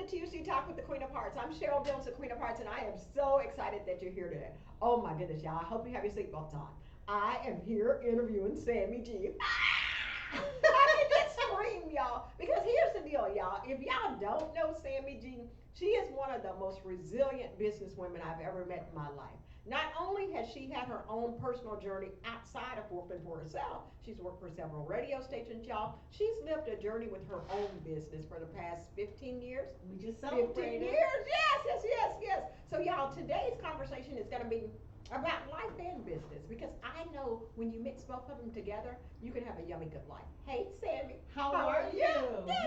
Tuesday Talk with the Queen of Hearts. I'm Cheryl Dills, the Queen of Hearts, and I am so excited that you're here today. Oh my goodness, y'all. I hope you have your seatbelts on. I am here interviewing Sammy G. I can just scream, y'all. Because here's the deal, y'all. If y'all don't know Sammy G, she is one of the most resilient business women I've ever met in my life. Not only has she had her own personal journey outside of working for herself, she's worked for several radio stations, y'all. She's lived a journey with her own business for the past 15 years. We just 15 celebrated. years, yes, yes, yes, yes. So, y'all, today's conversation is going to be about life and business because I know when you mix both of them together, you can have a yummy good life. Hey, Sammy. How are you?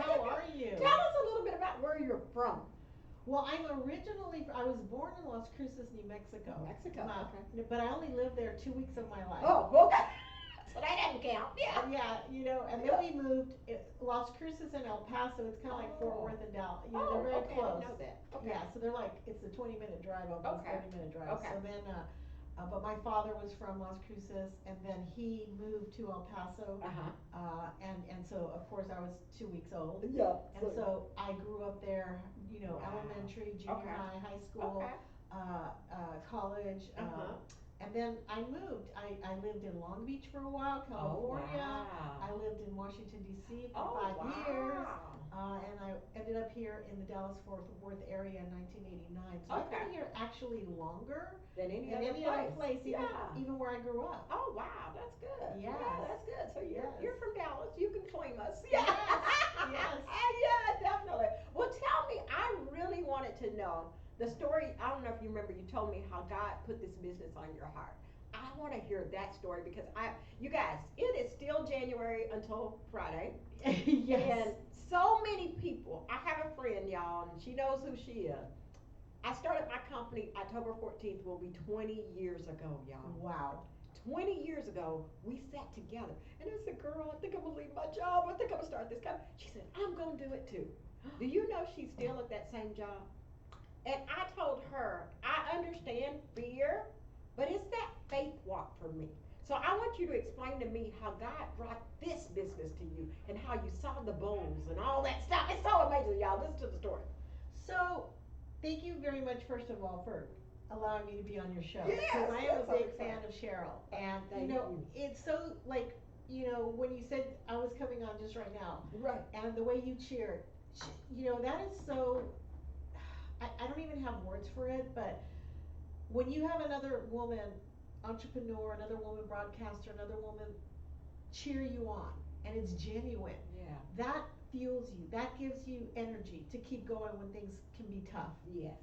How are you? Tell us a little bit about where you're from. Well, I was born in Las Cruces, New Mexico. Mexico, okay. But I only lived there 2 weeks of my life. Oh, okay. So that doesn't count. Yeah. Yeah, and then we moved Las Cruces and El Paso. It's kind of like Fort Worth and Dallas. They're very okay. close. I didn't know that. Okay. Yeah, so they're like it's a 20-minute drive, almost Okay. 30-minute drive. Okay. So then, but my father was from Las Cruces, and then he moved to El Paso. And so of course I was 2 weeks old. Yeah. And so I grew up there, Wow. elementary, junior Okay. high school, Okay. college, and then I moved. I lived in Long Beach for a while, California. Oh, wow. I lived in Washington D.C. for Oh, 5 wow. years, and I ended up here in the Dallas-Fort Worth area in 1989. So I've Okay. been here actually longer Than any than other any place. other place, Yeah. even where I grew up. Oh, wow. That's good. Yes. Yeah, that's good. So Yes. you're from Dallas. You can claim us. Yes. Yeah. Yes. Yeah, definitely. Well, tell me, I really wanted to know the story. I don't know if you remember, you told me how God put this business on your heart. I want to hear that story because you guys, it is still January until Friday. Yes. And so many people, I have a friend, y'all, and she knows who she is. I started my company October 14th, will be 20 years ago, y'all. Wow. 20 years ago, we sat together and I said, girl, I think I'm going to leave my job. I think I'm going to start this company. She said, I'm going to do it too. Do you know she's still at that same job? And I told her, I understand fear, but it's that faith walk for me. So I want you to explain to me how God brought this business to you and how you saw the bulls and all that stuff. It's so amazing, y'all. Listen to the story. So, thank you very much, first of all, for allowing me to be on your show. Yes, Because I am yes, a I'm big excited. fan of Cheryl. And, Thank you. it's so, like, when you said I was coming on just right now, Right. and the way you cheered, that is so, I don't even have words for it, but when you have another woman entrepreneur, another woman broadcaster, another woman cheer you on, and it's genuine, Yeah. that fuels you, that gives you energy to keep going when things can be tough. Yes.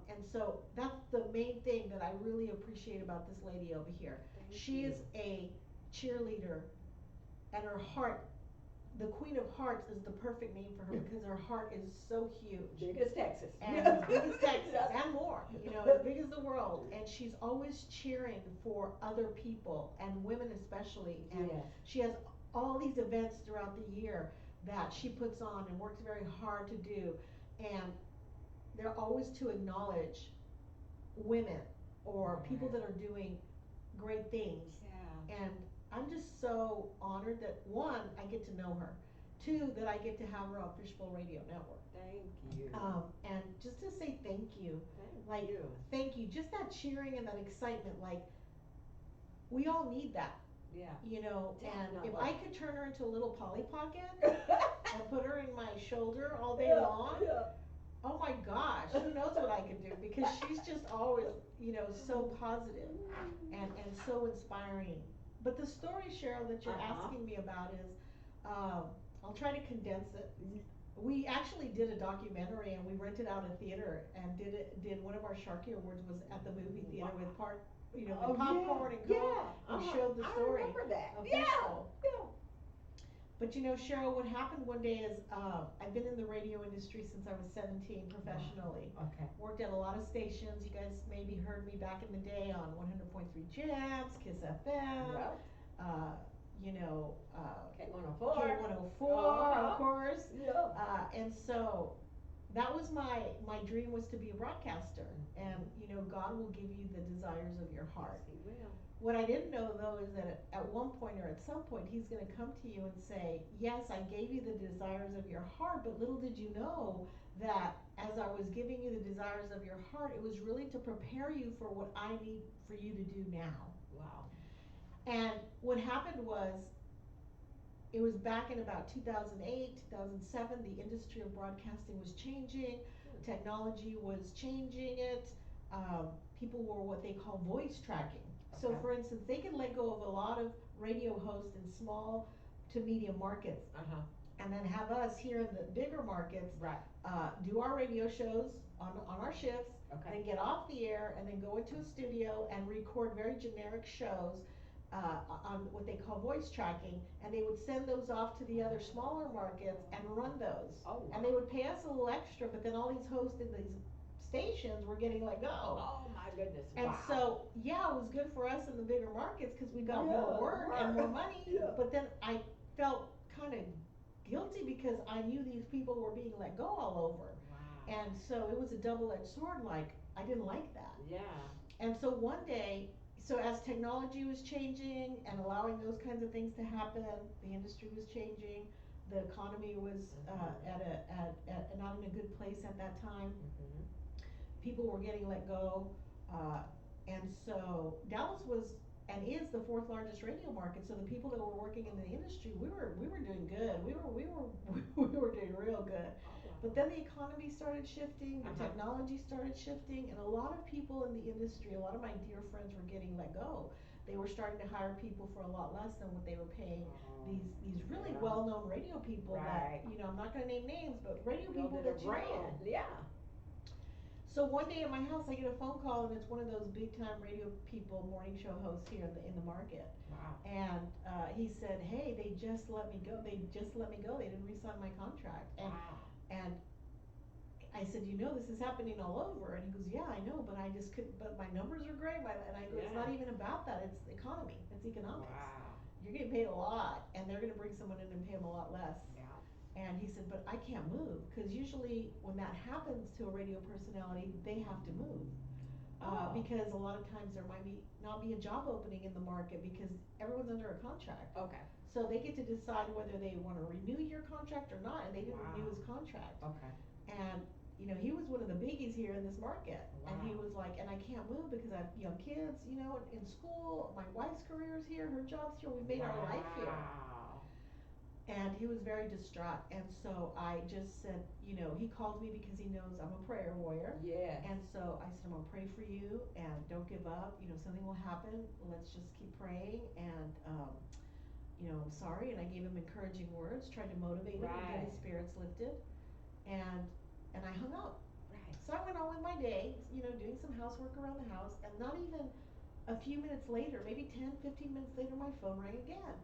And so that's the main thing that I really appreciate about this lady over here. Thank She you. is a cheerleader, and her heart, the Queen of Hearts is the perfect name for her because her heart is so huge. Big as Texas. And as big as Texas Yes. and more, as big as the world. And she's always cheering for other people and women especially. And Yes. she has all these events throughout the year that she puts on and works very hard to do. And they're always to acknowledge women or people that are doing great things. Yeah. And I'm just so honored that one, I get to know her. Two, that I get to have her on Fishbowl Radio Network. Thank you. And just to say thank you. Thank you. Thank you. Just that cheering and that excitement, we all need that. Yeah. And if Definitely. I could turn her into a little Polly Pocket and put her in my shoulder all day long, Yeah. oh my gosh, who knows what I could do, because she's just always, so positive and so inspiring. But the story, Cheryl, that you're asking me about is, I'll try to condense it. We actually did a documentary and we rented out a theater and did one of our Sharky Awards was at the movie theater with with popcorn and Coke. We showed the story. I remember that. of Yeah. Fishbowl. Yeah. But Cheryl, what happened one day is I've been in the radio industry since I was 17 professionally. Okay. Worked at a lot of stations. You guys maybe heard me back in the day on 100.3 Jams, Kiss FM. Yeah. K104. K104, of course. Yeah. And so that was my dream, was to be a broadcaster. And you know, God will give you the desires of your heart. Yes, he will. What I didn't know though is that at one point or at some point he's going to come to you and say, yes, I gave you the desires of your heart, but little did you know that as I was giving you the desires of your heart, it was really to prepare you for what I need for you to do now. Wow. And what happened was, it was back in about 2008, 2007, the industry of broadcasting was changing, technology was changing it. People were what they call voice tracking. So Okay. for instance, they can let go of a lot of radio hosts in small to medium markets, Uh-huh. and then have us here in the bigger markets Right. do our radio shows on our shifts, Okay. then get off the air and then go into a studio and record very generic shows on what they call voice tracking, and they would send those off to the other smaller markets and run those. Oh, wow. And they would pay us a little extra, but then all these hosts in these stations were getting let go. Oh my goodness. And wow. so, yeah, it was good for us in the bigger markets because we got Yeah, more work and more right. money. Yeah. But then I felt kind of guilty because I knew these people were being let go all over. Wow. And so it was a double-edged sword, like, I didn't like that. Yeah. And so one day, so as technology was changing and allowing those kinds of things to happen, the industry was changing, the economy was at not in a good place at that time. Mm-hmm. People were getting let go, and so Dallas was and is the fourth largest radio market. So the people that were working in the industry, we were doing good. We were doing real good. But then the economy started shifting, the technology started shifting, and a lot of people in the industry, a lot of my dear friends were getting let go. They were starting to hire people for a lot less than what they were paying these really well-known radio people Right. that, you know, I'm not going to name names, but radio people Building that a you know. brand. Yeah. So one day at my house, I get a phone call, and it's one of those big-time radio people, morning show hosts here in the market. Wow. And he said, "Hey, they just let me go. They just let me go. They didn't re-sign my contract." And Wow. and I said, "You know, this is happening all over." And he goes, "Yeah, I know, but I just couldn't. But my numbers are great." And I go, "It's not even about that. It's the economy. It's economics. Wow. You're getting paid a lot, and they're going to bring someone in and pay them a lot less." Yeah. And he said, "But I can't move, because usually when that happens to a radio personality, they have to move. Oh. Because a lot of times there might not be a job opening in the market because everyone's under a contract. Okay. So they get to decide whether they want to renew your contract or not, and they didn't Wow. renew his contract. Okay. And you know, he was one of the biggies here in this market. Wow. And he was like, and I can't move because I have young kids, you know, in school. My wife's career is here, her job's here. We made our life here." Wow. And he was very distraught. And so I just said, you know, he called me because he knows I'm a prayer warrior. Yes. And so I said, "I'm gonna pray for you, and don't give up. You know, something will happen. Let's just keep praying. And you know, I'm sorry." And I gave him encouraging words, tried to motivate him and get his Right. spirits lifted. And I hung up. Right. So I went on with my day, you know, doing some housework around the house, and not even a few minutes later, maybe 10, 15 minutes later, my phone rang again.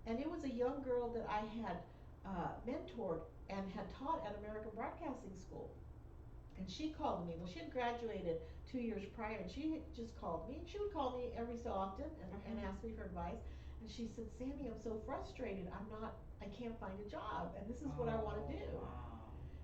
And it was a young girl that I had mentored and had taught at American Broadcasting School. And she called me. Well, she had graduated 2 years prior, and she had just called me. And she would call me every so often and ask me for advice. And she said, "Sammy, I'm so frustrated. I can't find a job, and this is what I want to do." Wow.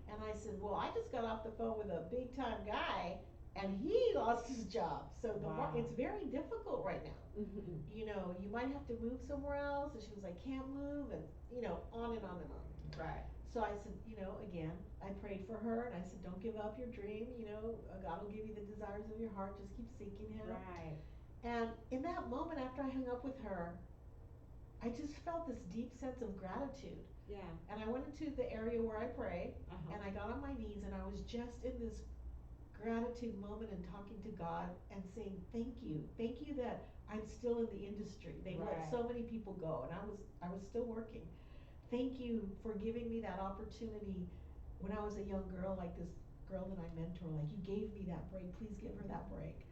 And I said, "Well, I just got off the phone with a big time guy, and he lost his job. So Wow. it's very difficult right now. Mhm. You know, you might have to move somewhere else." And she was like, "Can't move," and you know, on and on and on. Right. So I said, you know, again, I prayed for her, and I said, "Don't give up your dream. You know, God will give you the desires of your heart. Just keep seeking Him." Right. And in that moment, after I hung up with her, I just felt this deep sense of gratitude. Yeah. And I went into the area where I pray, Uh-huh. and I got on my knees, and I was just in this gratitude moment and talking to God and saying, "Thank you that I'm still in the industry. They let Right. so many people go, and I was still working. Thank you for giving me that opportunity when I was a young girl, like this girl that I mentor. Like, you gave me that break. Please give her that break.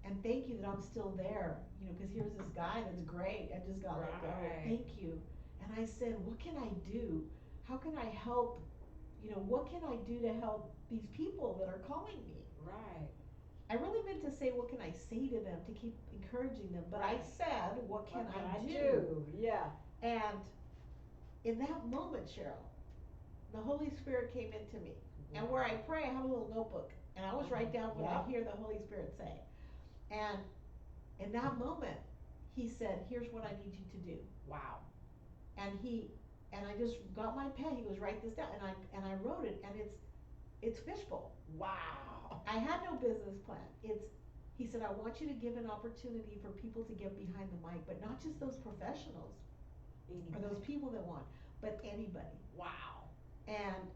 And thank you that I'm still there. You know, because here's this guy that's great. I just got let go. Right. Thank you." And I said, "What can I do? How can I help? You know, what can I do to help these people that are calling me?" Right. I really meant to say, "What can I say to them to keep encouraging them?" But I Right. said, "What can What I do?" do? Yeah. And in that moment, Cheryl, the Holy Spirit came into me. And where I pray, I have a little notebook, and I always write down what I hear the Holy Spirit say. And in that moment, he said, "Here's what I need you to do." Wow. And I just got my pen. He goes, "Write this down," and I wrote it, and it's Fishbowl. Wow. I had no business plan. He said, "I want you to give an opportunity for people to get behind the mic, but not just those professionals or those people that want, but anybody." Wow. And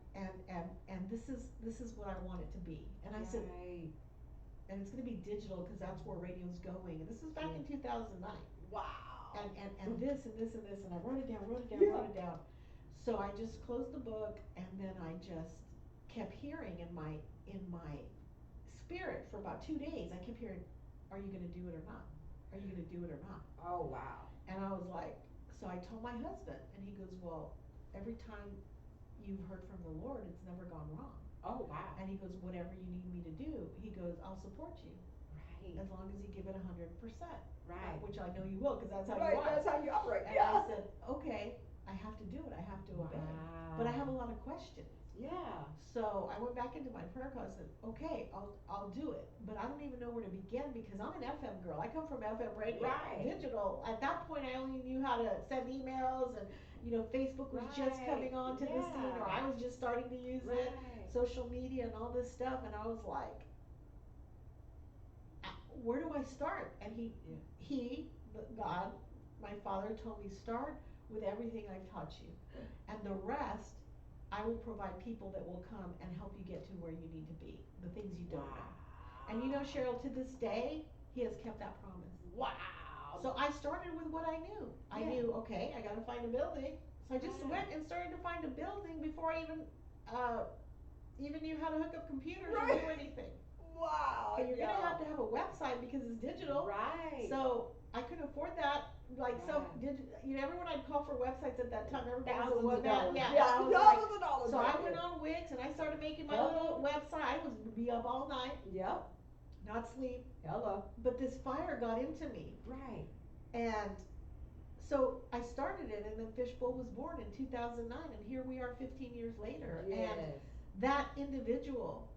this is what I want it to be. And I said, and it's going to be digital because that's where radio's going. And this is back in 2009. Wow. And this and this and this, and I wrote it down, wrote it down. So I just closed the book, and then I just kept hearing in my spirit for about 2 days. I kept hearing, "Are you going to do it or not? Are you going to do it or not?" Oh, wow. And I was like, so I told my husband, and he goes, "Well, every time you've heard from the Lord, it's never gone wrong." Oh, wow. And he goes, "Whatever you need me to do," he goes, "I'll support you. Right. As long as you give it 100%. Right. Which I know you will, because that's how right, you are. that's how you operate. And Yeah. I said, "Okay, I have to do it. I have to obey." But I have a lot of questions. Yeah. So I went back into my prayer closet and said, "Okay, I'll do it." But I don't even know where to begin because I'm an FM girl. I come from FM radio. Right. Digital. At that point, I only knew how to send emails, and Facebook was just coming on to the scene, or I was just starting to use it, social media and all this stuff. And I was like, where do I start? And God, my Father, told me, "Start with everything I've taught you, and the rest I will provide people that will come and help you get to where you need to be, the things you don't know." And Cheryl, to this day, he has kept that promise. Wow. So I started with what I knew. I knew, okay, I got to find a building. So I just went and started to find a building before I even knew how to hook up computers or do anything. Wow. And you're going to have a website because it's digital. Right. So I couldn't afford that. Everyone I'd call for websites at that time, everybody was Thousands of dollars. thousands of dollars. So I went on Wix and I started making my little website. I would be up all night. Yep. Not sleep. Hello. But this fire got into me. Right. And so I started it, and then Fishbowl was born in 2009, and here we are 15 years later. Yes. And that individual,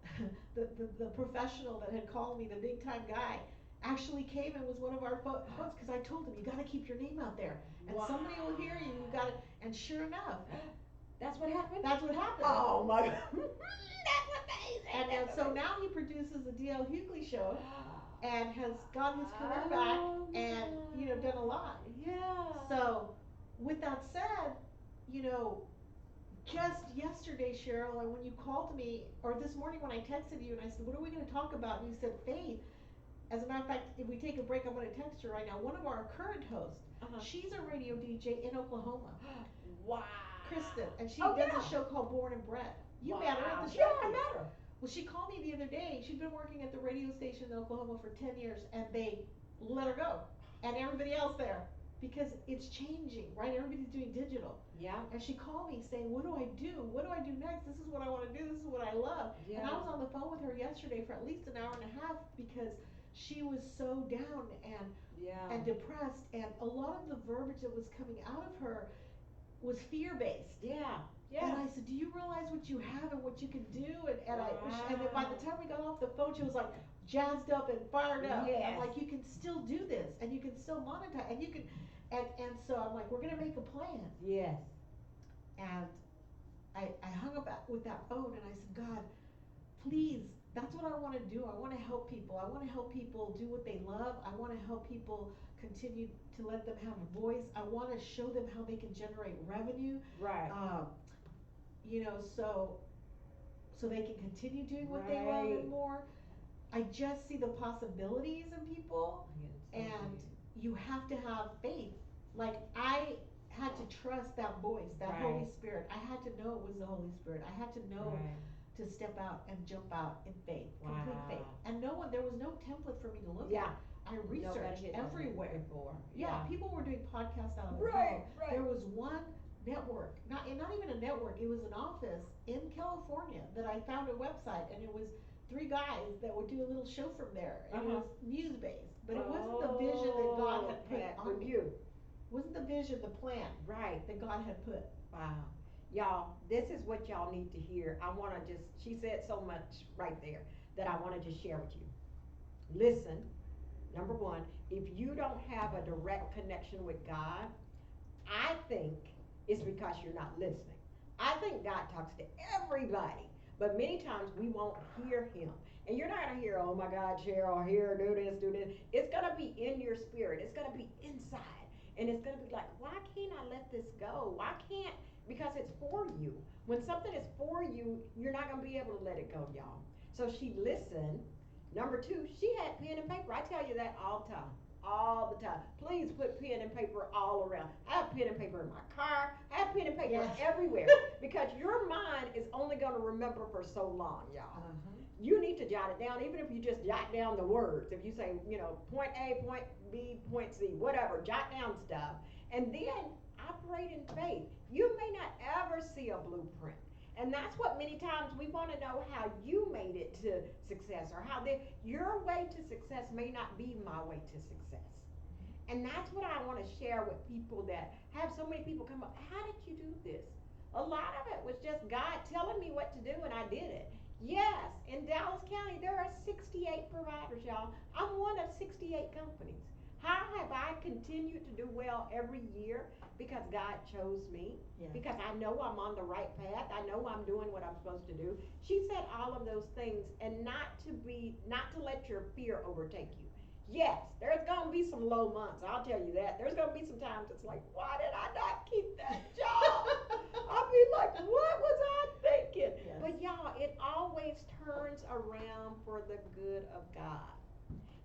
the professional that had called me, the big time guy, actually came and was one of our hosts, because I told him, "You got to keep your name out there, and somebody will hear you. You got to." And sure enough, that's what happened. That's what happened. Oh my God. That's amazing. And so now he produces the D.L. Hughley show, and has got his career back, and done a lot. Yeah. So, with that said, just yesterday, Cheryl, and when you called me, or this morning when I texted you and I said, "What are we going to talk about?" and you said, "Faith." As a matter of fact, if we take a break, I'm going to text her right now. One of our current hosts, she's a radio DJ in Oklahoma. Wow. Kristen, and she does a show called Born and Bred. You met her at the show. Yeah, I met her. Well, she called me the other day. She'd been working at the radio station in Oklahoma for 10 years, and they let her go, and everybody else there, because it's changing, right? Everybody's doing digital. Yeah. And she called me saying, "What do I do? What do I do next? This is what I want to do. This is what I love." Yeah. And I was on the phone with her yesterday for at least an hour and a half because she was so down and depressed, and a lot of the verbiage that was coming out of her was fear-based. Yeah. Yeah. And I said, "Do you realize what you have and what you can do?" And then by the time we got off the phone, she was like jazzed up and fired up. Yes. I'm like, "You can still do this, and you can still monetize, and you can," and so I'm like, "We're gonna make a plan." Yes. And I hung up with that phone, and I said, "God, please, that's what I want to do. I want to help people. I want to help people do what they love. I want to help people continue to let them have a voice. I want to show them how they can generate revenue." Right. So they can continue doing what they love and more. I just see the possibilities in people, and you have to have faith. Like, I had to trust that voice, that Holy Spirit. I had to know it was the Holy Spirit. I had to know to step out and jump out in faith, complete faith. And there was no template for me to look at. I researched everywhere. Yeah, people were doing podcasts out of their home. Right. There was one network, not even a network, it was an office in California that I found a website, and it was 3 guys that would do a little show from there, and it was news based, but it wasn't the vision that God had put on me. It wasn't the vision, the plan that God had put. Wow. Y'all, this is what y'all need to hear. I want to just, she said so much right there that I want to just share with you. Listen, number one, if you don't have a direct connection with God, I think it's because you're not listening. I think God talks to everybody, but many times we won't hear him. And you're not gonna hear, oh my God, Cheryl, here, do this, do this. It's gonna be in your spirit. It's gonna be inside. And it's gonna be like, why can't I let this go? Why can't, because it's for you. When something is for you, you're not gonna be able to let it go, y'all. So she listened. Number two, she had pen and paper. I tell you that all the time. All the time. Please put pen and paper all around. I have pen and paper in my car. I have pen and paper Yes. everywhere. Because your mind is only going to remember for so long, y'all. Uh-huh. You need to jot it down, even if you just jot down the words. If you say, point A, point B, point C, whatever, jot down stuff. And then operate in faith. You may not ever see a blueprint. And that's what many times we want to know how you made it to success, or how your way to success may not be my way to success. And that's what I want to share with people that have so many people come up. How did you do this? A lot of it was just God telling me what to do, and I did it. Yes, in Dallas County, there are 68 providers, y'all. I'm one of 68 companies. How have I continued to do well every year? Because God chose me. Yes. Because I know I'm on the right path. I know I'm doing what I'm supposed to do. She said all of those things, and not to let your fear overtake you. Yes, there's gonna be some low months. I'll tell you that. There's gonna be some times it's like, why did I not keep that job? I'll be like, what was I thinking? Yes. But y'all, it always turns around for the good of God.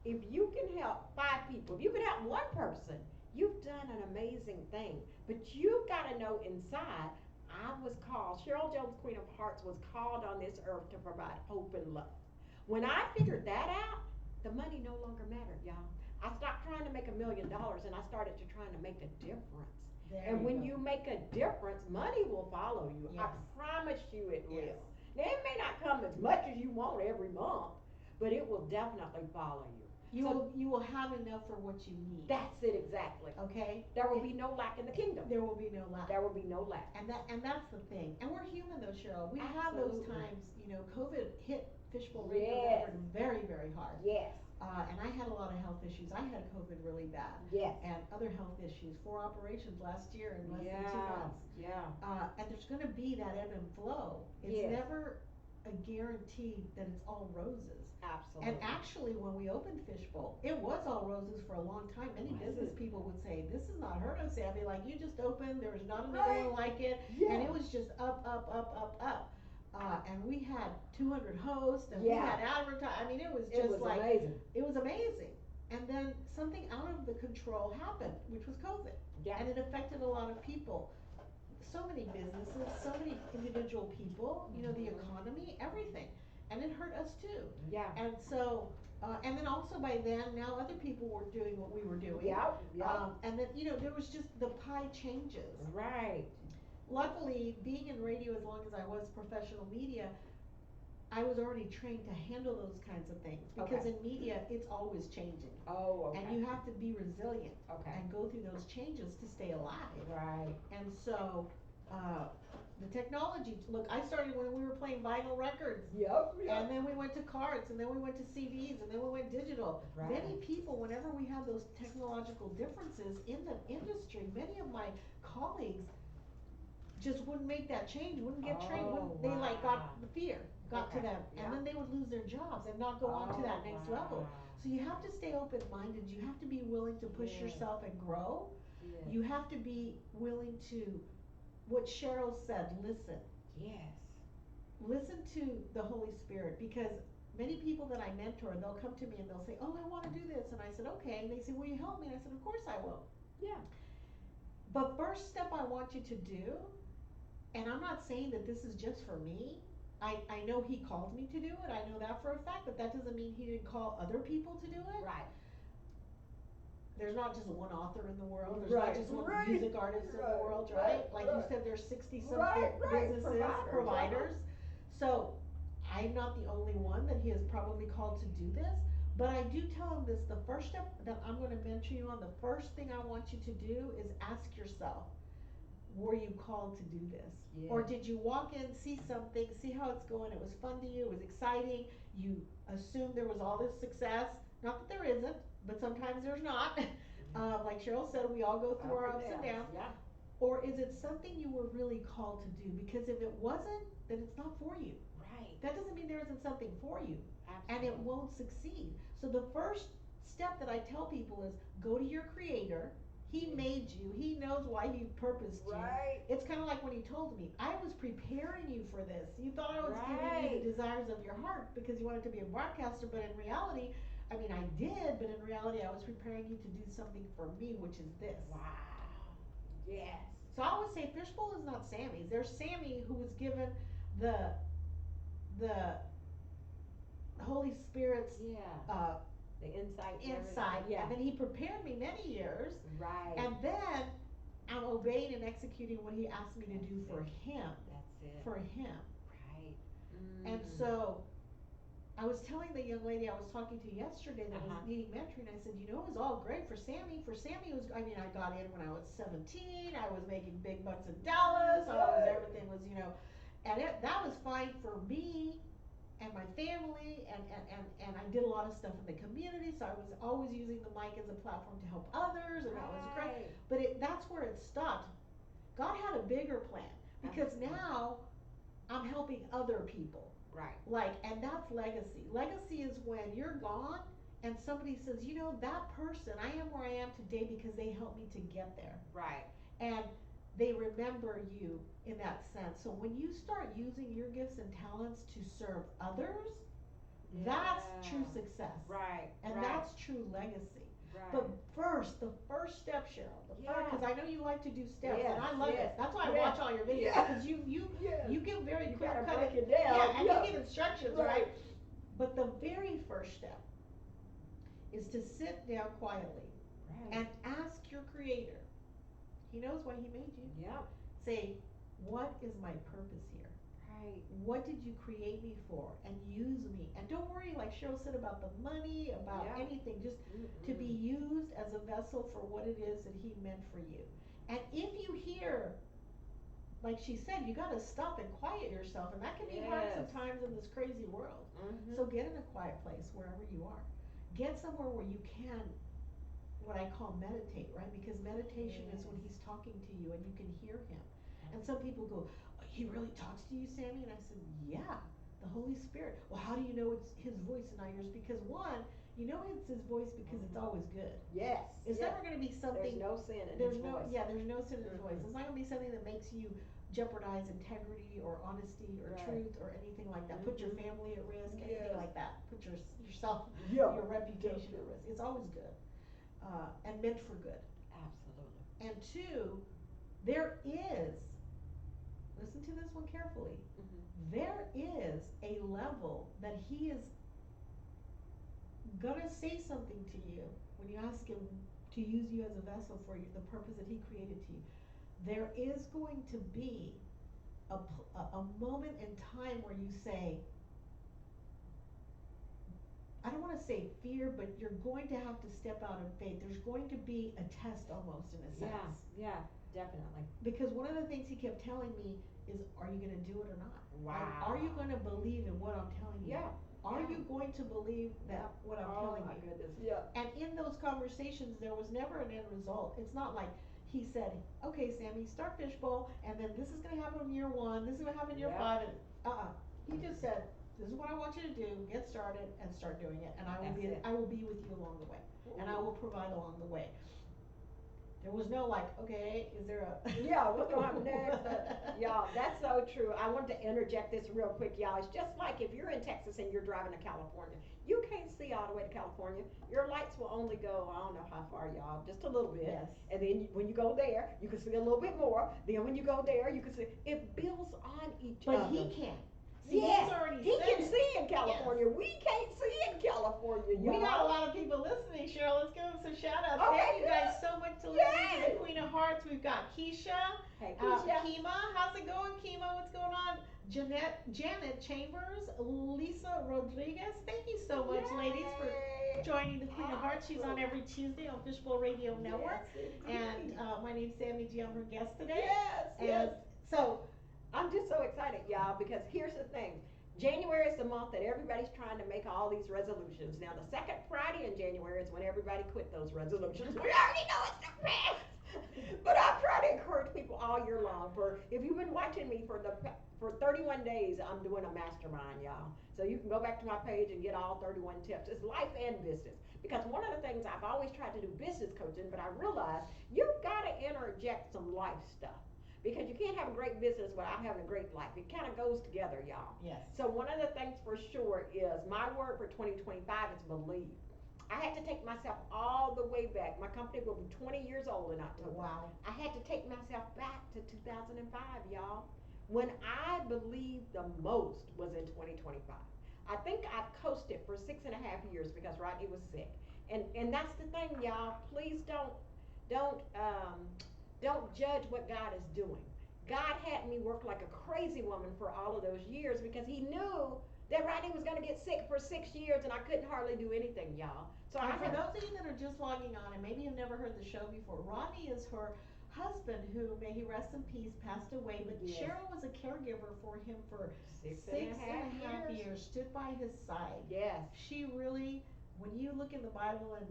If you can help 5 people, if you can help one person, you've done an amazing thing. But you've got to know inside, I was called, Cheryl Jones, Queen of Hearts, was called on this earth to provide hope and love. When I figured that out, the money no longer mattered, y'all. I stopped trying to make $1 million, and I started to trying to make a difference. There And when go. you make a difference, money will follow you. Yes. I promise you it Yes. will. Now, it may not come as much as you want every month, but it will definitely follow you. You will have enough for what you need. That's it exactly. Okay? There will be no lack in the kingdom. There will be no lack. There will be no lack. And that's the thing. And we're human though, Cheryl. We have those Absolutely. times, COVID hit Fishbowl Radio Yes. Network very, very hard. Yes. And I had a lot of health issues. I had COVID really bad. Yes. And other health issues, 4 operations last year in less than 2 months. Yeah. And there's gonna be that ebb and flow. It's Yes. never a guarantee that it's all roses. Absolutely. And actually, when we opened Fishbowl, it was all roses for a long time. Many Was business it? people would say, "This is not heard of." Say, I'd be like, "You just opened. There was not another Right. one like it." Yeah. And it was just up, up, up, up, up. And we had 200 hosts, and we Yeah. had advertising. I mean, it was It just was like amazing. it was amazing. And then something out of the control happened, which was COVID, Yeah. and it affected a lot of people. So many businesses, so many individual people. The Mhm. economy, everything, and it hurt us too. Yeah. And so, and then also by then, now other people were doing what we were doing. Yeah. Yeah. And then, there was just the pie changes. Right. Luckily, being in radio as long as I was professional media, I was already trained to handle those kinds of things. Because Okay. in media, it's always changing. Oh, okay. And you have to be resilient Okay. and go through those changes to stay alive. Right. And so, the technology, look, I started when we were playing vinyl records. Yep. And then we went to carts, and then we went to CDs, and then we went digital. Right. Many people, whenever we have those technological differences in the industry, many of my colleagues just wouldn't make that change, wouldn't get trained, Oh, they like got wow. the fear, got to Okay, them, yeah. and then they would lose their jobs and not go on to that Oh, next wow. level. So you have to stay open-minded, you have to be willing to push Yes. yourself and grow. Yes. You have to be willing to, what Cheryl said, listen. Yes. Listen to the Holy Spirit, because many people that I mentor, they'll come to me and they'll say, "Oh, I want to do this," and I said, "Okay," and they say, "Will you help me?" And I said, "Of course I will." Yeah. But first step I want you to do, and I'm not saying that this is just for me. I know he called me to do it. I know that for a fact, but that doesn't mean he didn't call other people to do it. Right. There's not just one author in the world. There's Right, not just one right, music artist in the right, world, right, right? Like right. you said, there's 60 something Right, businesses, providers, providers. So I'm not the only one that he has probably called to do this, but I do tell him this, the first step that I'm gonna mentor you on, the first thing I want you to do is ask yourself, were you called to do this? Yeah. Or did you walk in, see something, see how it's going, it was fun to you, it was exciting, you assumed there was all this success, not that there isn't, but sometimes there's not. Like Cheryl said, we all go through our ups and downs. Yeah. Or is it something you were really called to do? Because if it wasn't, then it's not for you. Right. That doesn't mean there isn't something for you. Absolutely. And it won't succeed. So the first step that I tell people is go to your creator. He made you. He knows why he purposed you. Right. It's kind of like when he told me, I was preparing you for this. You thought I was giving you Right. the desires of your heart because you wanted to be a broadcaster, but in reality, I mean, I did, but in reality, I was preparing you to do something for me, which is this. Wow. Yes. So I always say Fishbowl is not Sammy's. There's Sammy who was given the Holy Spirit's Yeah. The insight. and insight, everything. Yeah. and then he prepared me many years, Right. and then I'm obeying and executing what he asked me to do for him, That's it. for him. Right. And so I was telling the young lady I was talking to yesterday that Uh-huh. was needing mentoring, I said, you know, it was all great for Sammy. For Sammy, it was, I mean, I got in when I was 17, I was making big bucks in Dallas, everything was, you know, and that was fine for me and my family, and I did a lot of stuff in the community, so I was always using the mic as a platform to help others, and that was great. Right. But that's where it stopped. God had a bigger plan, because now I'm helping other people. Right. And that's legacy. Legacy is when you're gone and somebody says, you know, that person, I am where I am today because they helped me to get there. Right. And they remember you in that sense. So when you start using your gifts and talents to serve others, that's true success. Right. And right. that's true legacy. Right. But first, the first step, Cheryl, because I know you like to do steps, Yes, and I love yes, it. That's why I yes, watch all your videos, yes. because you give very You quick gotta cut. break it down. Yeah, and you give instructions, right? Right. But the very first step is to sit down quietly Right. and ask your creator. He knows why he made you. Yep. Say, what is my purpose here? Right. What did you create me for? And use me. And don't worry, like Cheryl said, about the money, about Yeah. anything. Just to be used as a vessel for what it is that he meant for you. And if you hear, like she said, you got to stop and quiet yourself, and that can be hard Yes. sometimes in this crazy world. Mhm. So get in a quiet place wherever you are. Get somewhere where you can, what I call meditate, right? Because meditation is when he's talking to you and you can hear him. And some people go, oh, he really talks to you, Sammy? And I said, yeah, the Holy Spirit. Well, how do you know it's his voice and not yours? Because one, you know it's his voice because it's always good. Yes. It's yes. never going to be something. There's no sin in There's his no, voice. yeah, there's no sin in his voice. Mhm. It's not going to be something that makes you jeopardize integrity or honesty or Right. truth or anything like that. Put your Mhm. family at risk, anything Yes. like that. Put yourself, Yeah. your reputation at risk. It's always good, and meant for good. Absolutely. And two, there is, listen to this one carefully, there is a level that he is gonna say something to you when you ask him to use you as a vessel for the purpose that he created to you. There is going to be a moment in time where you say, I don't want to say fear, but you're going to have to step out in faith. There's going to be a test almost in a sense. Yeah, definitely. Because one of the things he kept telling me is, are you going to do it or not? Wow. Are you going to believe in what I'm telling you? Yeah. Are yeah. you going to believe that what I'm telling Oh my you? goodness. Yeah. And in those conversations, there was never an end result. It's not like he said, okay, Sammy, start Fishbowl, and then this is going to happen in year 1, this is going to happen in year 5, and he just said, this is what I want you to do, get started, and start doing it, and I will be with you along the way, and I will provide along the way. There was no like, okay, is there a... Yeah, what's going to happen next? Yeah, that's so true. I wanted to interject this real quick, y'all. It's just like if you're in Texas and you're driving to California, you can't see all the way to California. Your lights will only go, I don't know how far, y'all, just a little bit. Yes. And then when you go there, you can see a little bit more. Then when you go there, you can see, it builds on each other. But he can. See, Yes, he's already he said can it. see in California. We can't see in California, We got a y'all. lot of people listening, Cheryl. Let's give them some shout outs. Okay, Thank you guys good. so much to listening to Yes. the Queen of Hearts. We've got Keisha, Hey, Keisha. Kima. How's it going, Kima? What's going on? Janet Chambers, Lisa Rodriguez. Thank you so much, ladies, for Yay. joining the Queen of Hearts. She's on every Tuesday on Fishbowl Radio Network. Yes, And indeed. my name's Sammy G. I'm her guest today. Yes, And yes. so, I'm just so excited, y'all, because here's the thing. January is the month that everybody's trying to make all these resolutions. Now, the second Friday in January is when everybody quit those resolutions. We already know it's the past. But I'm trying to encourage people all year long. For if you've been watching me for 31 days, I'm doing a mastermind, y'all. So you can go back to my page and get all 31 tips. It's life and business. Because one of the things I've always tried to do business coaching, but I realized you've got to interject some life stuff. Because you can't have a great business without having a great life. It kind of goes together, y'all. yes. So one of the things for sure is my word for 2025 is believe. I had to take myself all the way back. My company will be 20 years old in October. Wow. I had to take myself back to 2005, y'all. When I believed the most was in 2025. I think I've coasted for 6.5 years because Rodney was sick. And that's the thing, y'all. Please don't don't judge what God is doing. God had me work like a crazy woman for all of those years because he knew that Rodney was going to get sick for 6 years and I couldn't hardly do anything, y'all. So And I for had, those of you that are just logging on and maybe have never heard the show before, Rodney is her husband who, may he rest in peace, passed away. But Yes. Cheryl was a caregiver for him for six six and a and half a half years. years, stood by his side. Yes. She really, when you look in the Bible and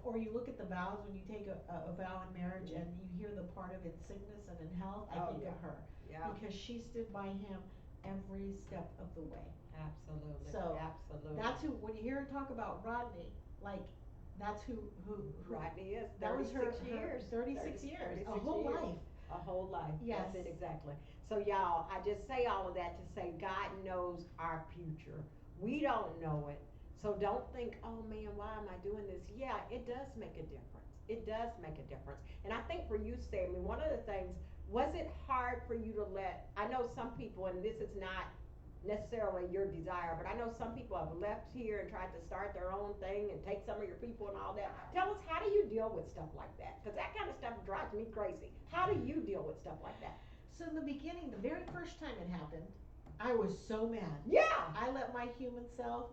or you look at the vows when you take a vow in marriage and you hear the part of in sickness and in health, I Oh, think yeah. of her Yeah. because she stood by him every step of the way. Absolutely. So, absolutely. That's who, when you hear her talk about Rodney, like, that's who Rodney is that was 36 her years. 36 years, a 36 whole years. life. A whole life. Yes. That's it exactly. So y'all, I just say all of that to say God knows our future. We don't know it. So don't think, oh man, why am I doing this? Yeah, it does make a difference. It does make a difference. And I think for you, Sammy, one of the things, was it hard for you to I know some people, and this is not necessarily your desire, but I know some people have left here and tried to start their own thing and take some of your people and all that. Tell us, how do you deal with stuff like that? Because that kind of stuff drives me crazy. How do you deal with stuff like that? So in the beginning, the very first time it happened, I was so mad. Yeah. I let my human self.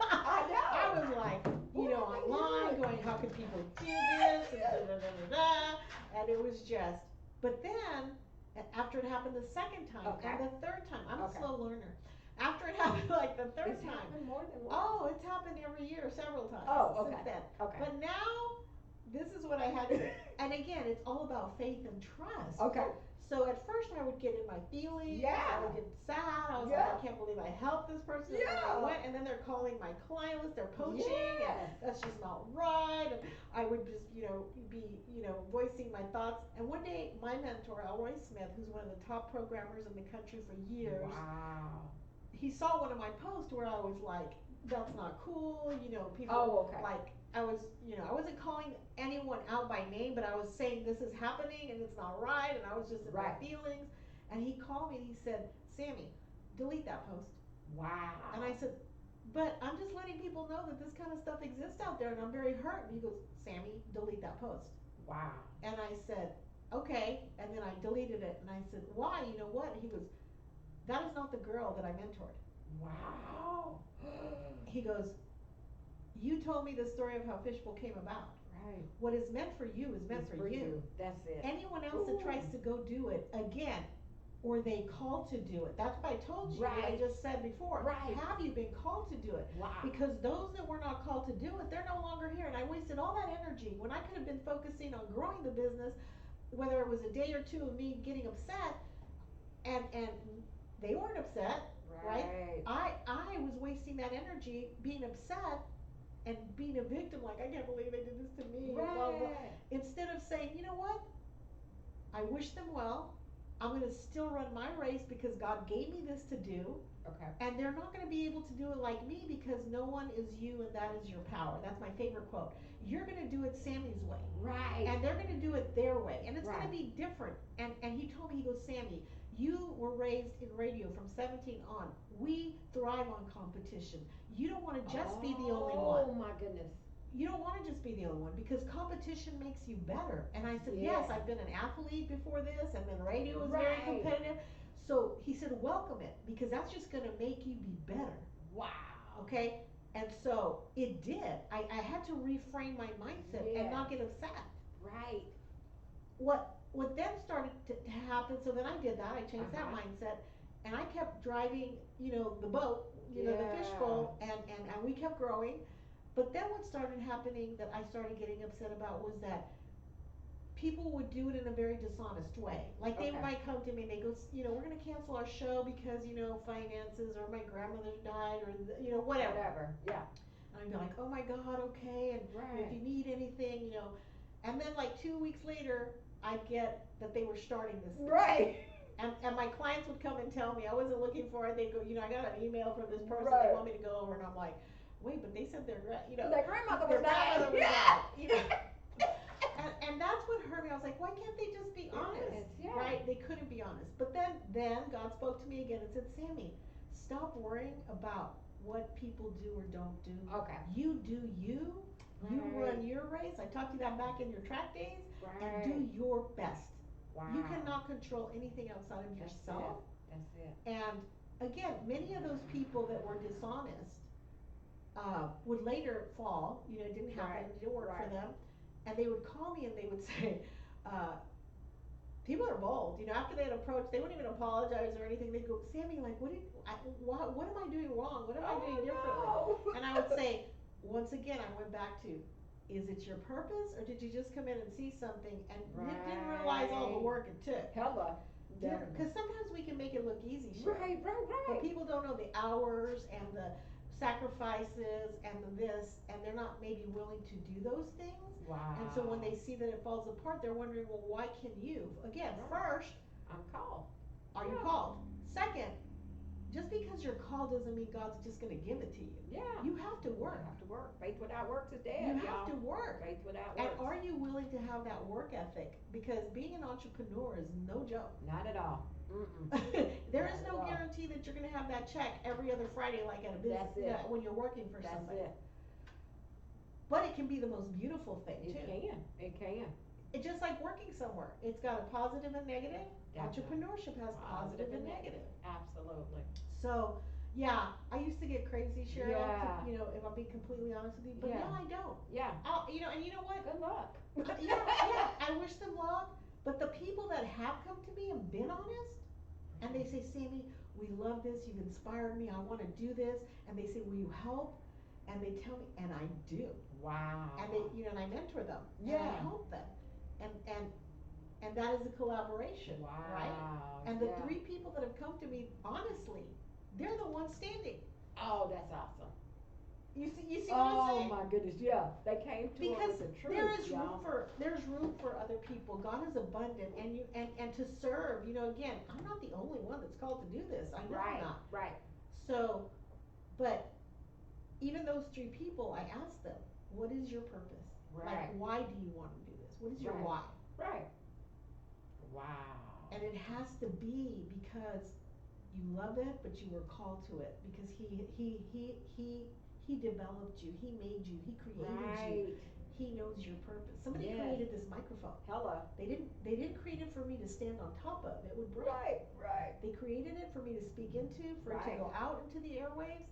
I know. I was like, you know, What am I online doing? going, how could people do this? And da da da da da. And it was just. But then, after it happened the second time Okay. and the third time, I'm Okay. a slow learner. After it happened like the third It's time, happened more than once. oh, it's happened every year, several times Oh, since okay. then. Okay. But now, this is what I had to. And again, it's all about faith and trust. Okay. So at first I would get in my feelings. Yeah. I would get sad. I was Yeah. like, I can't believe I helped this person. And Yeah. then they went, and then they're calling my client list. They're poaching, Yes. and that's just not right. And I would just, be, voicing my thoughts. And one day, my mentor, Elroy Smith, who's one of the top programmers in the country for years, Wow. he saw one of my posts where I was like, that's not cool. People Oh, okay. like, I wasn't calling anyone out by name, but I was saying this is happening and it's not right, and I was just in Right. my feelings. And he called me and he said, Sammy, delete that post. Wow. And I said, but I'm just letting people know that this kind of stuff exists out there, and I'm very hurt. And he goes, Sammy, delete that post. Wow. And I said, okay. And then I deleted it, and I said, why? You know what? And he goes, that is not the girl that I mentored. Wow. He goes, you told me the story of how Fishbowl came about. Right. What is meant for you is meant It's for you. That's it. Anyone else Ooh. that tries to go do it again, or they call to do it. That's what I told you. What I Right. just said before. Right. Have you been called to do it? Wow. Because those that were not called to do it, they're no longer here. And I wasted all that energy when I could have been focusing on growing the business, whether it was a day or two of me getting upset, and they weren't upset. Right. I was wasting that energy being upset and being a victim, like I can't believe they did this to me. and blah, blah, blah. Right. Instead of saying, you know what? I wish them well. I'm going to still run my race because God gave me this to do. Okay. And they're not going to be able to do it like me because no one is you and that is your power. That's my favorite quote. You're going to do it Sammy's way. Right. And they're going to do it their way. And it's going Right. to be different. And he told me, he goes, Sammy, You were raised in radio from 17 on. We thrive on competition. You don't want to just be the only one. Oh my goodness. You don't want to just be the only one because competition makes you better. And I said, Yeah. yes, I've been an athlete before this, and then radio was very Right. competitive. So he said, welcome it because that's just going to make you be better. Wow. Okay? And so it did. I had to reframe my mindset Yeah. and not get upset. Right. What then started to happen, so then I did that, I changed that mindset, and I kept driving, the boat, the fishbowl, and we kept growing. But then what started happening that I started getting upset about was that people would do it in a very dishonest way. Like they Okay. might come to me and they go, we're going to cancel our show because, finances, or my grandmother died, or, whatever. Yeah. And I'd be like, oh my God, okay, and Right. if you need anything, and then like 2 weeks later, I'd get that they were starting this thing. Right. And my clients would come and tell me, I wasn't looking for it, they'd go, I got an email from this person, Right. they want me to go over, and I'm like, wait, but they said their grandmother their was dying. grandmother was Yeah. dying, and that's what hurt me. I was like, why can't they just be honest? Yeah. Right? They couldn't be honest. But then God spoke to me again and said, Sammy, stop worrying about what people do or don't do. Okay. You do you. You Right. run your race. I talked to you that back in your track days. Right. And do your best. Wow. You cannot control anything outside of That's yourself. That's it. And again, many of those people that were dishonest would later fall. It didn't happen. Right. It didn't work for Right. them. And they would call me and they would say, people are bold. After they had approached, they wouldn't even apologize or anything. They'd go, Sammy, like, what am I doing wrong? What am I doing differently? No. And I would say, once again, I went back to, is it your purpose, or did you just come in and see something and didn't realize all the Right. work it took? Hella. Because sometimes we can make it look easy, sure. Right. But people don't know the hours and the sacrifices and the this, and they're not maybe willing to do those things. Wow. And so when they see that it falls apart, they're wondering, well, why can you? Again, first, I'm called. are you Yeah. called? Second, just because you're called doesn't mean God's just going to give it to you. Yeah. You have to work. You have to work. Faith without works is dead. You y'all. have to work. Faith without And works. are you willing to have that work ethic? Because being an entrepreneur is no joke. Not at all. Mm-mm. There is Not at no all. guarantee that you're going to have that check every other Friday like at a business That's it. when you're working for That's somebody. it. But it can be the most beautiful thing It too. can. It can. It's just like working somewhere. It's got a positive and negative. Definitely. Entrepreneurship has positive and negative. Absolutely. So, yeah, I used to get crazy, Cheryl. Yeah. If I'm being completely honest with you, but Yeah. now I don't. Yeah. And you know what? Good luck. Yeah, I wish them luck. But the people that have come to me and been honest, and they say, Sammy, we love this. You've inspired me. I want to do this. And they say, will you help? And they tell me, and I do. Wow. And they, and I mentor them. And I Yeah. help them. And that is a collaboration, Wow. right? And the yeah. 3 people that have come to me, honestly, they're the ones standing. Oh, that's awesome. You see what I'm saying? Oh my goodness, yeah. They came to Because us with the truth. there is y'all. there's room for other people. God is abundant, and to serve. Again, I'm not the only one that's called to do this. I know I'm not. Right. So, but even those 3 people, I asked them, what is your purpose? Right. Like, why do you want to do this? What is your Right. why? Right. Wow. And it has to be because you love it, but you were called to it because he developed you, he made you, he created you, Right. he knows your purpose. Somebody Yes. created this microphone. Hello. They didn't create it for me to stand on top of. It would break. Right. They created it for me to speak into, for it to Right. go out into the airwaves.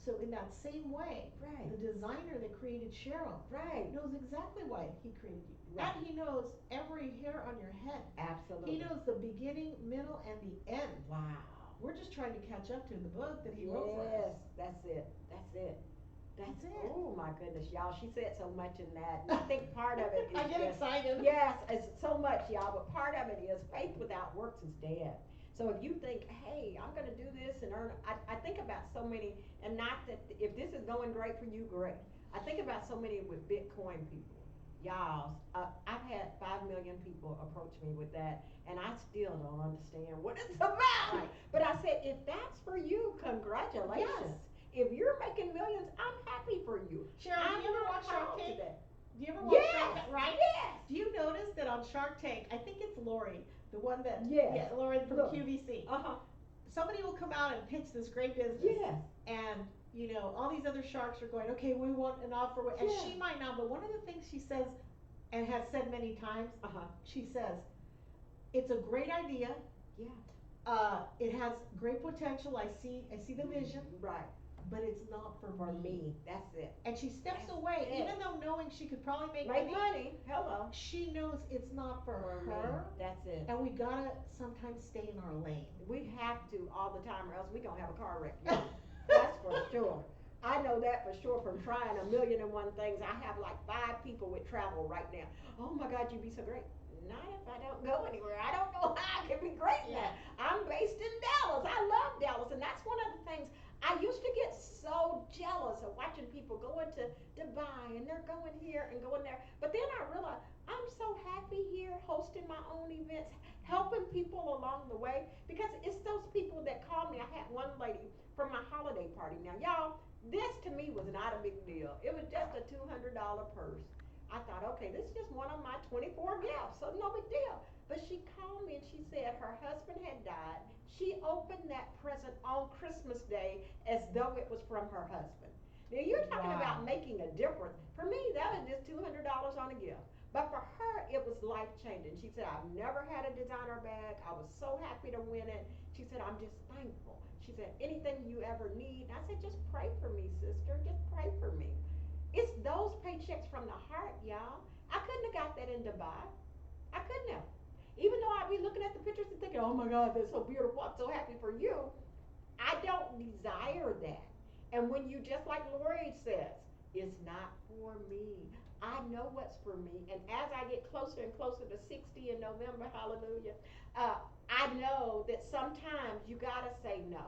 So in that same way, Right. the designer that created Cheryl Right. knows exactly why he created you. Right. And he knows every hair on your head. Absolutely. He knows the beginning, middle, and the end. Wow. We're just trying to catch up to the book that he wrote for us. Yes, that's it. That's it. That's it. Oh my goodness, y'all. She said so much in that. And I think part of it is I get just, excited. yes, it's so much, y'all. But part of it is faith without works is dead. So if you think, hey, I'm going to do this and earn, I think about so many, and not that if this is going great for you, great. I think about so many with Bitcoin people. Y'all, I've had 5 million people approach me with that, and I still don't understand what it's about. Right. But I said, if that's for you, congratulations. If you're making millions, I'm happy for you. Cheryl, I'm do you ever not watch Shark called Tank? to that. Do you ever watch Yes, Shark Tank? Right? Yes. Do you notice that on Shark Tank, I think it's Lori, the one that, Yes. yeah, Lauren from Look. QVC. Uh-huh. Somebody will come out and pitch this great business. Yes. And, all these other sharks are going, okay, we want an offer. And Yeah. she might not, but one of the things she says, and has said many times, Uh-huh. she says, it's a great idea. Yeah. It has great potential. I see the vision, Right. but it's not for For me. me. That's it. And she steps That's away, it. even though knowing she could probably make Make money. money. Hello. She knows it's not for For her, me. That's it. and we gotta sometimes stay in our lane. We have to all the time, or else we gonna have a car wreck. Yeah. That's for sure. I know that for sure from trying 1,000,001 things. I have like 5 people with travel right now. Oh my God, you'd be so great. Not if I don't go anywhere. I don't know how I can be great now. Yeah. I'm based in Dallas. I love Dallas, and that's one of the things. I used to get so jealous of watching people going to Dubai and they're going here and going there. But then I realized I'm so happy here hosting my own events, helping people along the way, because it's those people that call me. I had one lady from my holiday party. Now, y'all, this to me was not a big deal. It was just a $200 purse. I thought, okay, this is just one of my 24 gifts, so no big deal. But she called me and she said her husband had died. She opened that present on Christmas Day as though it was from her husband. Now you're talking Wow. about making a difference. For me, that was just $200 on a gift. But for her, it was life changing. She said, I've never had a designer bag. I was so happy to win it. She said, I'm just thankful. She said, anything you ever need. And I said, just pray for me, sister. Just pray for me. It's those paychecks from the heart, y'all. I couldn't have got that in Dubai. I couldn't have. Even though I'd be looking at the pictures and thinking, oh my God, that's so beautiful. I'm so happy for you. I don't desire that. And when you, just like Lori says, it's not for me. I know what's for me. And as I get closer and closer to 60 in November, hallelujah, I know that sometimes you got to say no.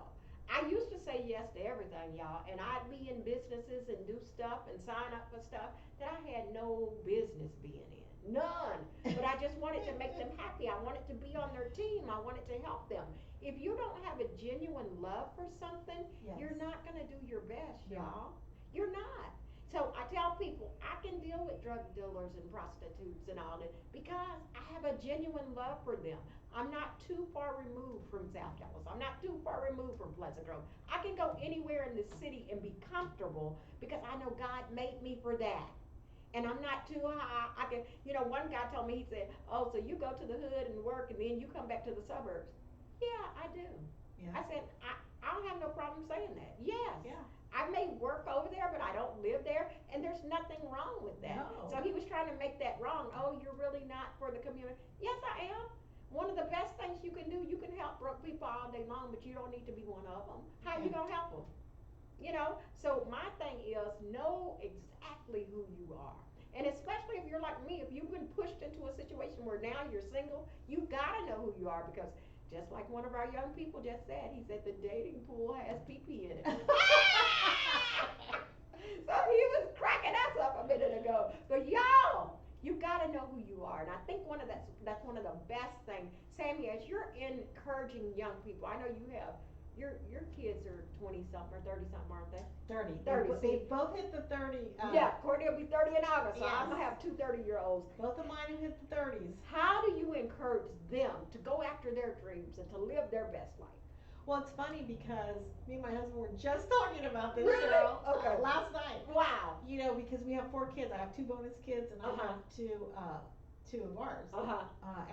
I used to say yes to everything, y'all, and I'd be in businesses and do stuff and sign up for stuff that I had no business being in. None. But I just wanted to make them happy. I wanted to be on their team. I wanted to help them. If you don't have a genuine love for something, Yes. you're not going to do your best, y'all. You're not. So I tell people I can deal with drug dealers and prostitutes and all that because I have a genuine love for them. I'm not too far removed from South Dallas. I'm not too far removed from Pleasant Grove. I can go anywhere in the city and be comfortable because I know God made me for that. And I'm not too high. I can, one guy told me, he said, oh, so you go to the hood and work and then you come back to the suburbs. Yeah, I do. Yeah. I said, I don't have no problem saying that. Yes. Yeah. I may work over there, but I don't live there, and there's nothing wrong with that. No. So he was trying to make that wrong. Oh, you're really not for the community. Yes, I am. One of the best things you can do, you can help broke people all day long, but you don't need to be one of them. How you gonna help them? So my thing is know exactly who you are. And especially if you're like me, if you've been pushed into a situation where now you're single, you gotta know who you are because just like one of our young people just said, he said the dating pool has pee-pee in it. So he was cracking us up a minute ago. But y'all, you gotta know who you are. And I think that's one of the best things. Sammy, as you're encouraging young people, I know you have your kids are 20 something or 30 something, aren't they? 30. 30, They see. both hit the 30. Yeah, Courtney will be 30 in August, so I'm Yes. gonna have two 30-year-olds. Both of mine have hit the 30s. How do you encourage them to go after their dreams and to live their best life? Well, it's funny because me and my husband were just talking about this, Really? Cheryl, Okay. last night. Wow. Because we have 4 kids. I have 2 bonus kids, and I Uh-huh. have two of ours. Uh-huh.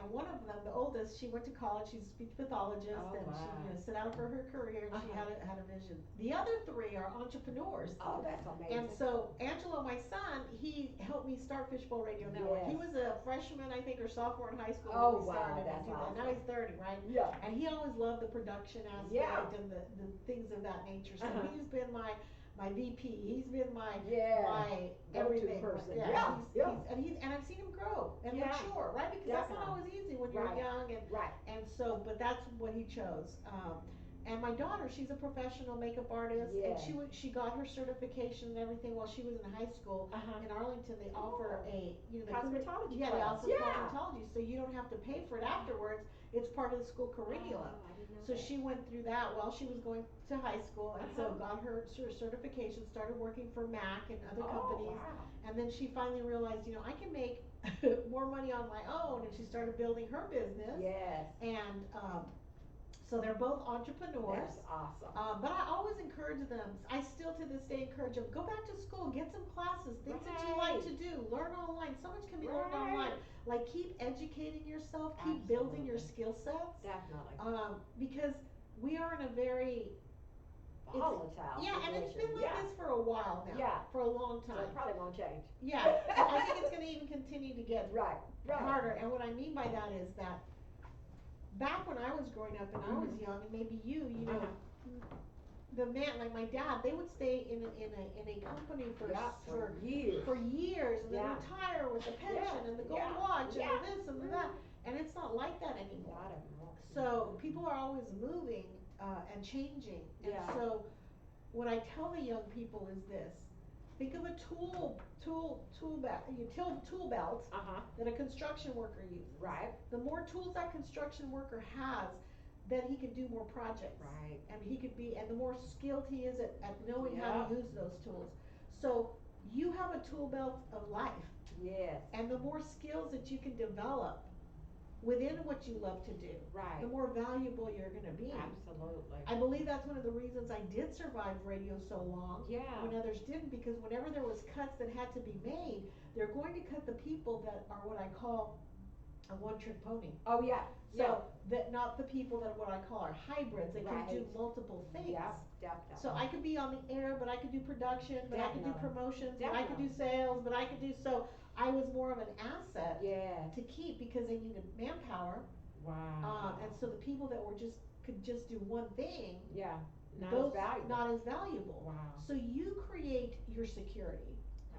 And one of them, the oldest, she went to college. She's a speech pathologist, Oh, and wow. she set out for her career, and she Uh-huh. had a vision. The other 3 are entrepreneurs. Oh, that's amazing. And so Angelo, my son, he helped me start Fishbowl Radio Network. Yes. He was a freshman, I think, or sophomore in high school Oh, when we wow, started. that's and awesome. Now he's 30, right? Yeah. And he always loved the production aspect Yeah. and the things of that nature. So Uh-huh. he's been my VP. He's been my Yeah. my Go-to everything. person. Yeah. Yeah, yeah. And I've seen him grow and Yeah. mature, right? Because that's not Definitely. always easy when you're Right. young Right. and so, but that's what he chose. And my daughter, she's a professional makeup artist, Yeah. and she got her certification and everything while she was in high school. Uh-huh. In Arlington, they offer Oh. the Cosmetology yeah, they class. offer Yeah. cosmetology, so you don't have to pay for it afterwards. It's part of the school curriculum. Oh, I didn't know So that. she went through that while she was going to high school, and so Uh-huh. got her certification, started working for Mac and other Oh, companies, wow. and then she finally realized, I can make more money on my own, and she started building her business. Yes. And so they're both entrepreneurs. That's awesome. But I always encourage them. I still to this day encourage them. Go back to school, get some classes, things that you like to do. Learn online. So much can be learned online. Like keep educating yourself. Keep building your skill sets. Definitely. Because we are in a very volatile yeah, situation. and it's been like this for a while now. Yeah. For a long So time. it probably won't change. Yeah. I think it's going to even continue to get right. harder. And what I mean by that is that back when I was growing up and I was young, and maybe you know, the man, like my dad, they would stay in a company for years, and then retire with the pension and the gold watch and the this and the that, and it's not like that anymore. So people are always moving and changing, and so what I tell the young people is this: think of a tool belt that a construction worker uses. Right. The more tools that construction worker has, then he can do more projects. Right. And he could be, and the more skilled he is at knowing how to use those tools. So you have a tool belt of life. Yes. And the more skills that you can develop within what you love to do, right, the more valuable you're going to be. Absolutely. I believe that's one of the reasons I did survive radio so long when others didn't, because whenever there was cuts that had to be made, they're going to cut the people that are what I call a one-trick pony. Oh yeah. So that not the people that what I call are hybrids. They can do multiple things. Yeah, definitely. So I could be on the air, but I could do production, but I could do promotions, but I could do sales, but I could do so. I was more of an asset to keep because they needed manpower. Wow. And so the people that could just do one thing. Not as valuable. Wow. So you create your security.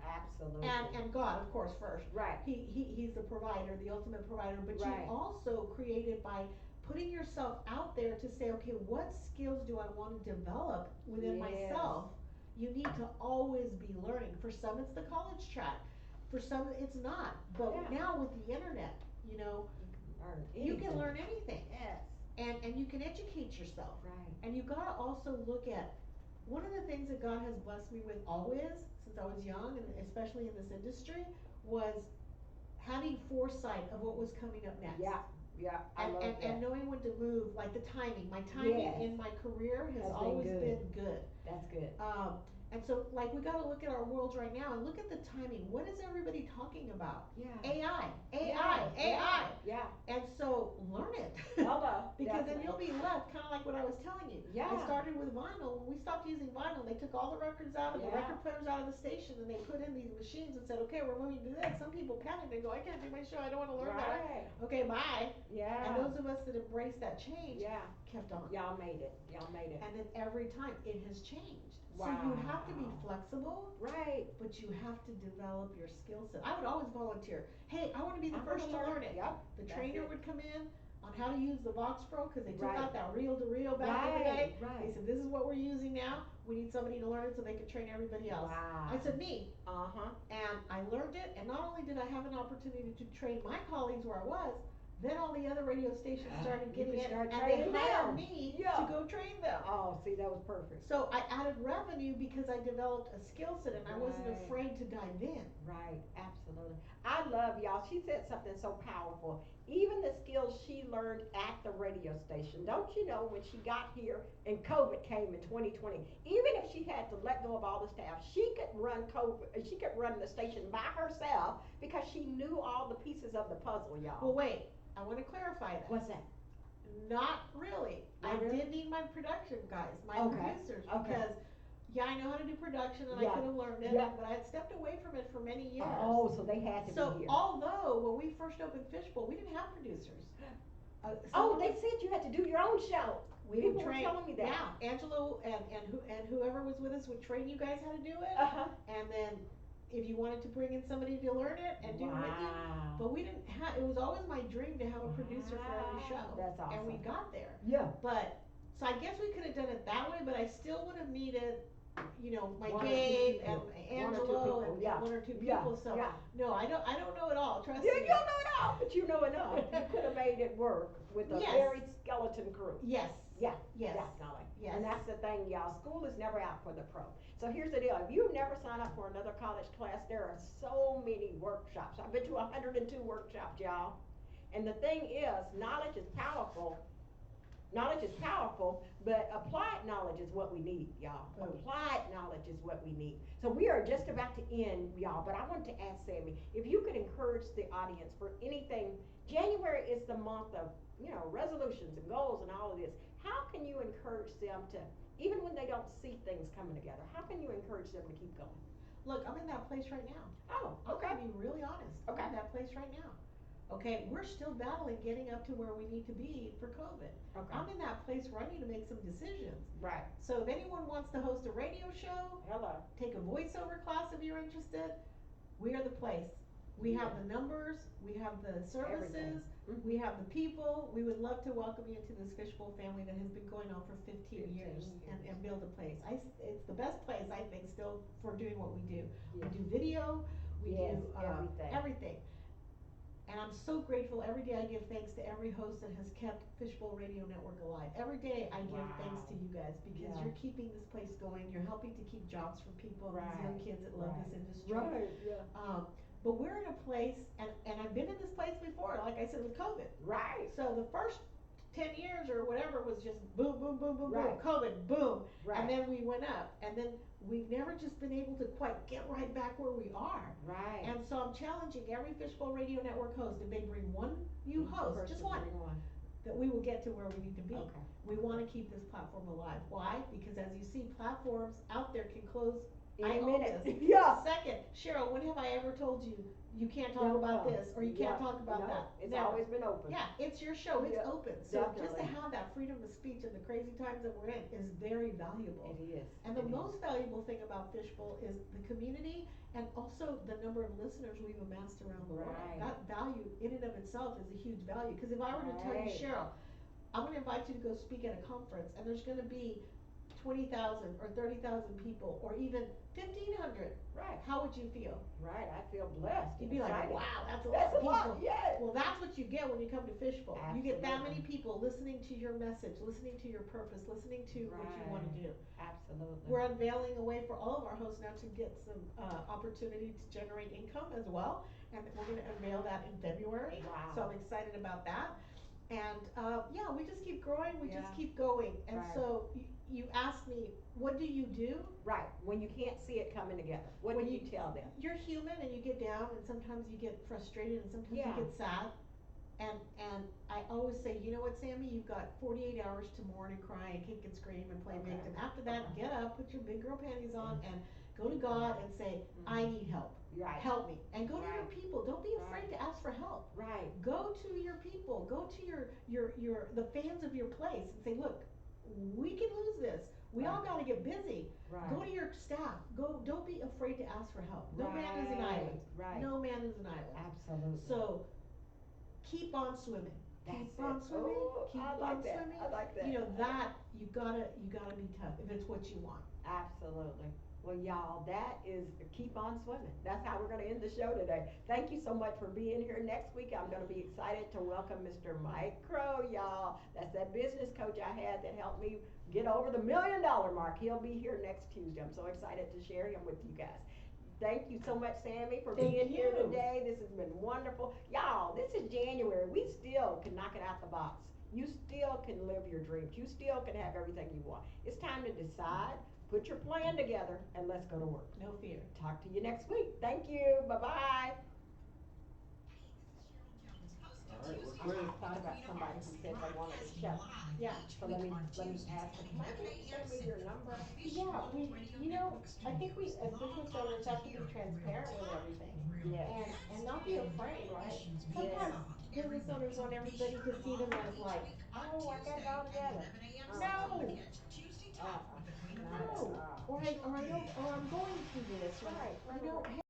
Absolutely. And God, of course, first. Right. He's the provider, the ultimate provider. But you also created by putting yourself out there to say, okay, what skills do I want to develop within myself? You need to always be learning. For some, it's the college track. For some, it's not. But now with the internet, you know, you can learn anything. Yes. And you can educate yourself. Right. And you gotta also look at one of the things that God has blessed me with always, since I was young, and especially in this industry, was having foresight of what was coming up next. Yeah, I love that. And knowing when to move, like the timing. My timing in my career has always been good. That's good. And so, like, we gotta look at our world right now and look at the timing. What is everybody talking about? AI. Yeah. And so, learn it. Hello. Because then you'll be left, kind of like what I was telling you. I started with vinyl. When we stopped using vinyl, they took all the records out of the record players out of the station, and they put in these machines and said, okay, we're moving to this. Some people panicked and go, I can't do my show. I don't want to learn that. Okay, bye. Yeah. And those of us that embraced that change kept on. Y'all made it. And then every time it has changed. Wow. So you have to be flexible. Right. But you have to develop your skill set. I would always volunteer. Hey, I want to be the first to learn it. The trainer would come in on how to use the Vox Pro because they took out that reel-to-reel back in the day. They said, this is what we're using now. We need somebody to learn it so they can train everybody else. Wow. I said, me. And I learned it, and not only did I have an opportunity to train my colleagues where I was, then all the other radio stations started getting it, and they hired me to go train them. Oh, see, that was perfect. So I added revenue because I developed a skill set, and I wasn't afraid to dive in. Right, absolutely. I love y'all. She said something so powerful. Even the skills she learned at the radio station. Don't you know when she got here and COVID came in 2020, even if she had to let go of all the staff, she could run she could run the station by herself because she knew all the pieces of the puzzle, y'all. Well, wait. I want to clarify that. What's that? Not really. I did need my production guys, my producers, because I know how to do production and I could have learned it, but I had stepped away from it for many years. Oh, so they had to be here. So although when we first opened Fishbowl, we didn't have producers. They said you had to do your own show. People were telling me that. Yeah, Angelo and whoever was with us would train you guys how to do it, and then if you wanted to bring in somebody to learn it and do it with you. But we didn't have, it was always my dream to have a producer for every show. That's awesome. And we got there. Yeah. But, so I guess we could have done it that way, but I still would have needed, you know, my Gabe and Angelo and one or two people. So, no, I don't know it all, trust me. You don't know it all, but you know enough. You could have made it work with a very skeleton crew. Yes. Yeah, Yes. definitely. Yes. And that's the thing, y'all. School is never out for the pro. So here's the deal. If you've never signed up for another college class, there are so many workshops. I've been to 102 workshops, y'all. And the thing is, knowledge is powerful. Knowledge is powerful, but applied knowledge is what we need, y'all. Boom. Applied knowledge is what we need. So we are just about to end, y'all, but I want to ask Sammy, if you could encourage the audience for anything. January is the month of, resolutions and goals and all of this. How can you encourage them to, even when they don't see things coming together, how can you encourage them to keep going? Look, I'm in that place right now. Oh, I'm okay. gonna be really honest. Okay. I'm in that place right now. Okay, we're still battling getting up to where we need to be for COVID. Okay. I'm in that place where I need to make some decisions. Right. So if anyone wants to host a radio show, Hello. take a voiceover class if you're interested, we are the place. We have the numbers, we have the services, we have the people. We would love to welcome you into this Fishbowl family that has been going on for 15 years and build a place. It's the best place, I think, still for doing what we do. Yes. We do video, we Yes, do everything. And I'm so grateful. Every day I give thanks to every host that has kept Fishbowl Radio Network alive. Every day I give thanks to you guys because you're keeping this place going. You're helping to keep jobs for people, these young kids that love this industry. Right, yeah. But we're in a place, and I've been in this place before, like I said, with COVID. Right. So the first 10 years or whatever was just boom, boom, boom, boom, boom, Right. COVID, boom. Right. And then we went up. And then we've never just been able to quite get right back where we are. Right. And so I'm challenging every Fishbowl Radio Network host, if they bring one new host, just one, that we will get to where we need to be. Okay. We want to keep this platform alive. Why? Because as you see, platforms out there can close In I a own minute. this. Yeah. Second, Cheryl, when have I ever told you you can't talk about this or you can't talk about that? It's Never. always been open. Yeah, it's your show, it's Yeah, open. So just to definitely. have that freedom of speech in the crazy times that we're in is very valuable. It is. And the most valuable thing about Fishbowl is the community and also the number of listeners we've amassed around the world. Right. That value in and of itself is a huge value. Because if I were to tell you, Right. Cheryl, I'm gonna invite you to go speak at a conference and there's gonna be 20,000 or 30,000 people or even 1,500, Right. how would you feel? Right. I feel blessed. You'd be like, excited. wow, that's a That's a lot of lot. people. Yes. Well, that's what you get when you come to Fishbowl. You get that many Absolutely. people listening to your message, listening to your purpose, listening to what you want to do. Absolutely. We're unveiling a way for all of our hosts now to get some opportunity to generate income as well, and we're going to unveil that in February. Wow. So I'm excited about that. And yeah, we just keep growing, we just Yeah. keep going. And Right. so you asked me, what do you do? Right. When you can't see it coming together, what When do you you- tell them? You're human and you get down and sometimes you get frustrated and sometimes Yeah. you get sad. And I always say, you know what, Sammy, you've got 48 hours to mourn and cry and kick and scream and play Okay. victim. After that, Okay. get up, put your big girl panties on and go to God and say, I need help. Right. Help me. And go to your Right. people. Don't be afraid Right. to ask for help. Right. Go to your people. Go to the fans of your place and say, look, we can lose this. We all Right. gotta get busy. Right. Go to your staff. Don't be afraid to ask for help. No man is an island. Right. No man is an island. Absolutely. So keep on swimming. That's Keep it. on swimming. Ooh, Keep I on like that. swimming. I like that. You know that you gotta be tough if it's what you want. Absolutely. Well, y'all, that is keep on swimming. That's how we're going to end the show today. Thank you so much for being here. Next week, I'm going to be excited to welcome Mr. Mike Crow, y'all. That's that business coach I had that helped me get over the $1 million mark. He'll be here next Tuesday. I'm so excited to share him with you guys. Thank you so much, Sammy, for Thank being here you. today. This has been wonderful. Y'all, this is January. We still can knock it out the box. You still can live your dreams. You still can have everything you want. It's time to decide, put your plan together, and let's go to work. No fear. Talk to you next week. Thank you. Bye-bye. All right, we're I clear. thought about somebody who said they wanted to show. Yeah. So let me ask them. Mike, can you send me your number? Yeah, I think we, as business owners, have to be transparent with everything. Yes. And not be afraid, right? Sometimes business owners want everybody to see them as like, oh, I got it all together. No. Not No. at all. Or I'm going through this, right? You know,